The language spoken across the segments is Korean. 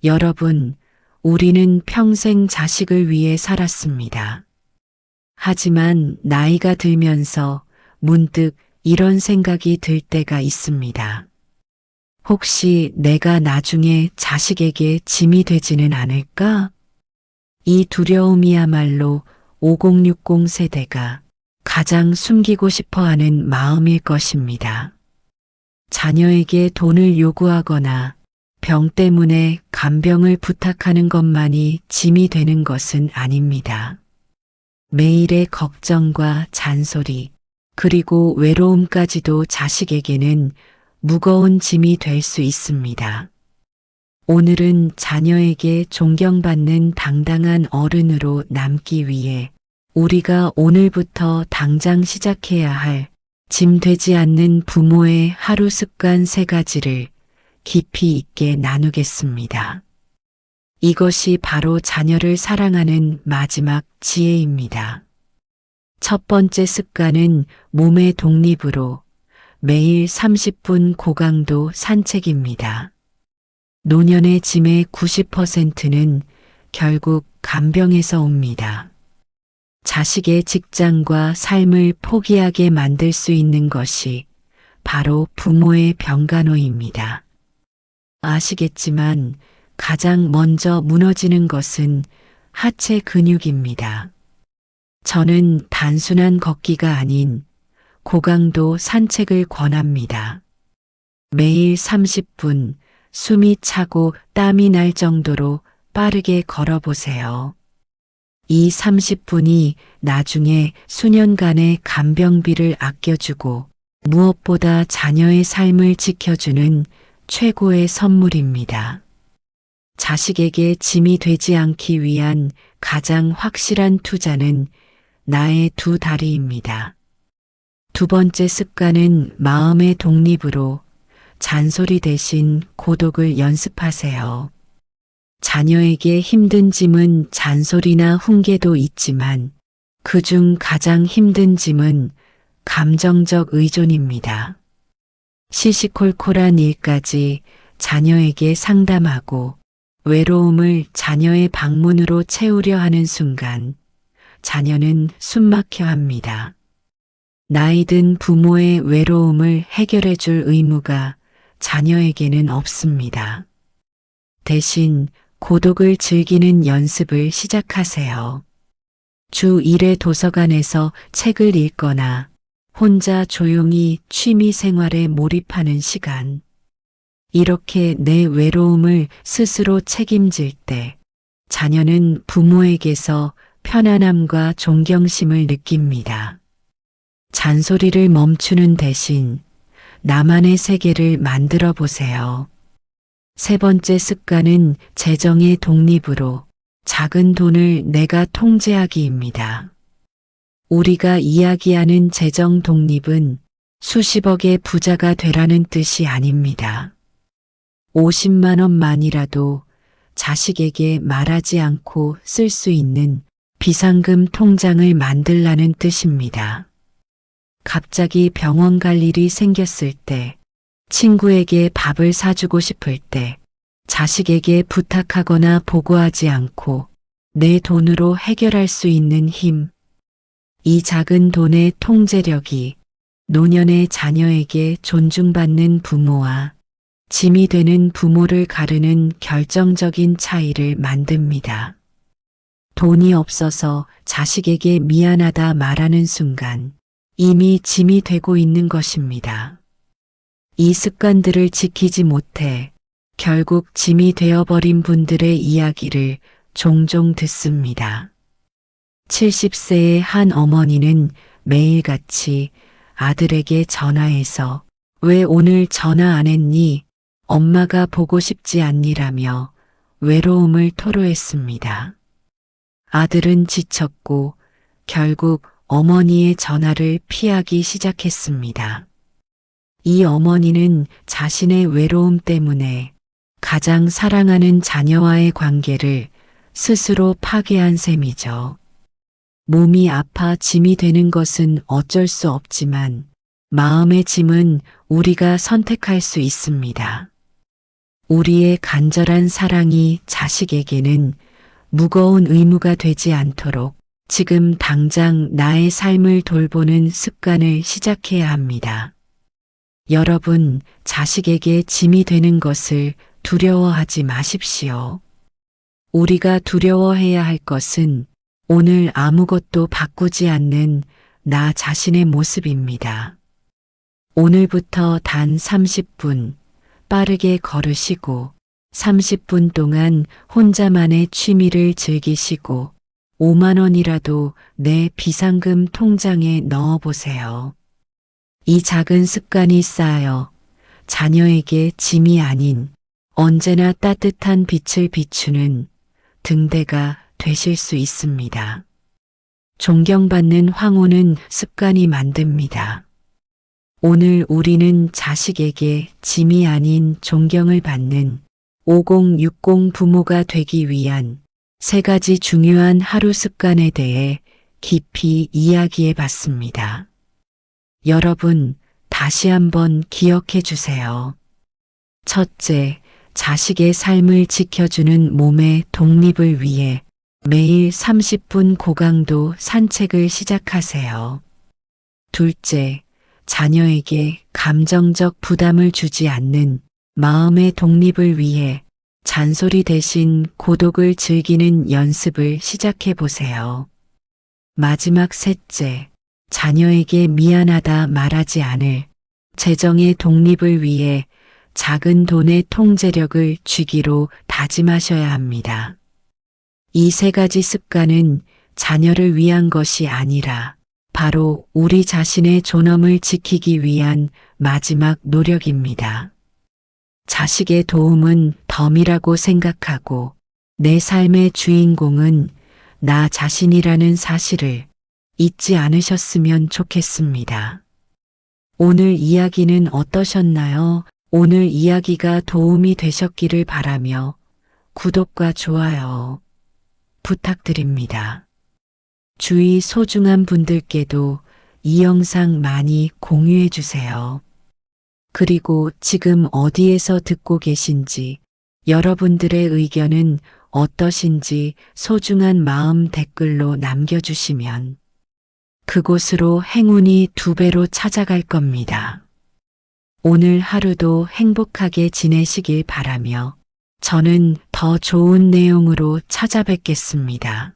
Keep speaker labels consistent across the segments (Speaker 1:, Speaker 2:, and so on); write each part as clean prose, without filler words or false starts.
Speaker 1: 여러분, 우리는 평생 자식을 위해 살았습니다. 하지만 나이가 들면서 문득 이런 생각이 들 때가 있습니다. 혹시 내가 나중에 자식에게 짐이 되지는 않을까? 이 두려움이야말로 5060 세대가 가장 숨기고 싶어 하는 마음일 것입니다. 자녀에게 돈을 요구하거나 병 때문에 간병을 부탁하는 것만이 짐이 되는 것은 아닙니다. 매일의 걱정과 잔소리, 그리고 외로움까지도 자식에게는 무거운 짐이 될 수 있습니다. 오늘은 자녀에게 존경받는 당당한 어른으로 남기 위해 우리가 오늘부터 당장 시작해야 할 짐 되지 않는 부모의 하루 습관 3가지를 깊이 있게 나누겠습니다. 이것이 바로 자녀를 사랑하는 마지막 지혜입니다. 첫 번째 습관은 몸의 독립으로 매일 30분 고강도 산책입니다. 노년의 짐의 90%는 결국 간병에서 옵니다. 자식의 직장과 삶을 포기하게 만들 수 있는 것이 바로 부모의 병간호입니다. 아시겠지만 가장 먼저 무너지는 것은 하체 근육입니다. 저는 단순한 걷기가 아닌 고강도 산책을 권합니다. 매일 30분 숨이 차고 땀이 날 정도로 빠르게 걸어보세요. 이 30분이 나중에 수년간의 간병비를 아껴주고 무엇보다 자녀의 삶을 지켜주는 최고의 선물입니다. 자식에게 짐이 되지 않기 위한 가장 확실한 투자는 나의 2다리입니다. 두 번째 습관은 마음의 독립으로 잔소리 대신 고독을 연습하세요. 자녀에게 힘든 짐은 잔소리나 훈계도 있지만 그중 가장 힘든 짐은 감정적 의존입니다. 시시콜콜한 일까지 자녀에게 상담하고 외로움을 자녀의 방문으로 채우려 하는 순간 자녀는 숨막혀 합니다. 나이든 부모의 외로움을 해결해 줄 의무가 자녀에게는 없습니다. 대신 고독을 즐기는 연습을 시작하세요. 주 1회 도서관에서 책을 읽거나 혼자 조용히 취미 생활에 몰입하는 시간. 이렇게 내 외로움을 스스로 책임질 때 자녀는 부모에게서 편안함과 존경심을 느낍니다. 잔소리를 멈추는 대신 나만의 세계를 만들어 보세요. 세 번째 습관은 재정의 독립으로 작은 돈을 내가 통제하기입니다. 우리가 이야기하는 재정 독립은 수십억의 부자가 되라는 뜻이 아닙니다. 50만 원만이라도 자식에게 말하지 않고 쓸 수 있는 비상금 통장을 만들라는 뜻입니다. 갑자기 병원 갈 일이 생겼을 때, 친구에게 밥을 사주고 싶을 때, 자식에게 부탁하거나 보고하지 않고 내 돈으로 해결할 수 있는 힘. 이 작은 돈의 통제력이 노년의 자녀에게 존중받는 부모와 짐이 되는 부모를 가르는 결정적인 차이를 만듭니다. 돈이 없어서 자식에게 미안하다 말하는 순간 이미 짐이 되고 있는 것입니다. 이 습관들을 지키지 못해 결국 짐이 되어버린 분들의 이야기를 종종 듣습니다. 70세의 한 어머니는 매일같이 아들에게 전화해서 왜 오늘 전화 안 했니? 엄마가 보고 싶지 않니라며 외로움을 토로했습니다. 아들은 지쳤고 결국 어머니의 전화를 피하기 시작했습니다. 이 어머니는 자신의 외로움 때문에 가장 사랑하는 자녀와의 관계를 스스로 파괴한 셈이죠. 몸이 아파 짐이 되는 것은 어쩔 수 없지만 마음의 짐은 우리가 선택할 수 있습니다. 우리의 간절한 사랑이 자식에게는 무거운 의무가 되지 않도록 지금 당장 나의 삶을 돌보는 습관을 시작해야 합니다. 여러분, 자식에게 짐이 되는 것을 두려워하지 마십시오. 우리가 두려워해야 할 것은 오늘 아무것도 바꾸지 않는 나 자신의 모습입니다. 오늘부터 단 30분 빠르게 걸으시고 30분 동안 혼자만의 취미를 즐기시고 5만 원이라도 내 비상금 통장에 넣어보세요. 이 작은 습관이 쌓여 자녀에게 짐이 아닌 언제나 따뜻한 빛을 비추는 등대가 되실 수 있습니다. 존경받는 황혼은 습관이 만듭니다. 오늘 우리는 자식에게 짐이 아닌 존경을 받는 5060 부모가 되기 위한 3가지 중요한 하루 습관에 대해 깊이 이야기해 봤습니다. 여러분, 다시 한번 기억해 주세요. 첫째, 자식의 삶을 지켜주는 몸의 독립을 위해 매일 30분 고강도 산책을 시작하세요. 둘째, 자녀에게 감정적 부담을 주지 않는 마음의 독립을 위해 잔소리 대신 고독을 즐기는 연습을 시작해 보세요. 마지막 셋째, 자녀에게 미안하다 말하지 않을 재정의 독립을 위해 작은 돈의 통제력을 쥐기로 다짐하셔야 합니다. 이 3가지 습관은 자녀를 위한 것이 아니라 바로 우리 자신의 존엄을 지키기 위한 마지막 노력입니다. 자식의 도움은 덤이라고 생각하고 내 삶의 주인공은 나 자신이라는 사실을 잊지 않으셨으면 좋겠습니다. 오늘 이야기는 어떠셨나요? 오늘 이야기가 도움이 되셨기를 바라며 구독과 좋아요 부탁드립니다. 주위 소중한 분들께도 이 영상 많이 공유해 주세요. 그리고 지금 어디에서 듣고 계신지, 여러분들의 의견은 어떠신지 소중한 마음 댓글로 남겨주시면 그곳으로 행운이 2배로 찾아갈 겁니다. 오늘 하루도 행복하게 지내시길 바라며 저는 더 좋은 내용으로 찾아뵙겠습니다.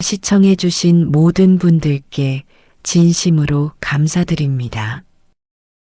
Speaker 1: 시청해주신 모든 분들께 진심으로 감사드립니다.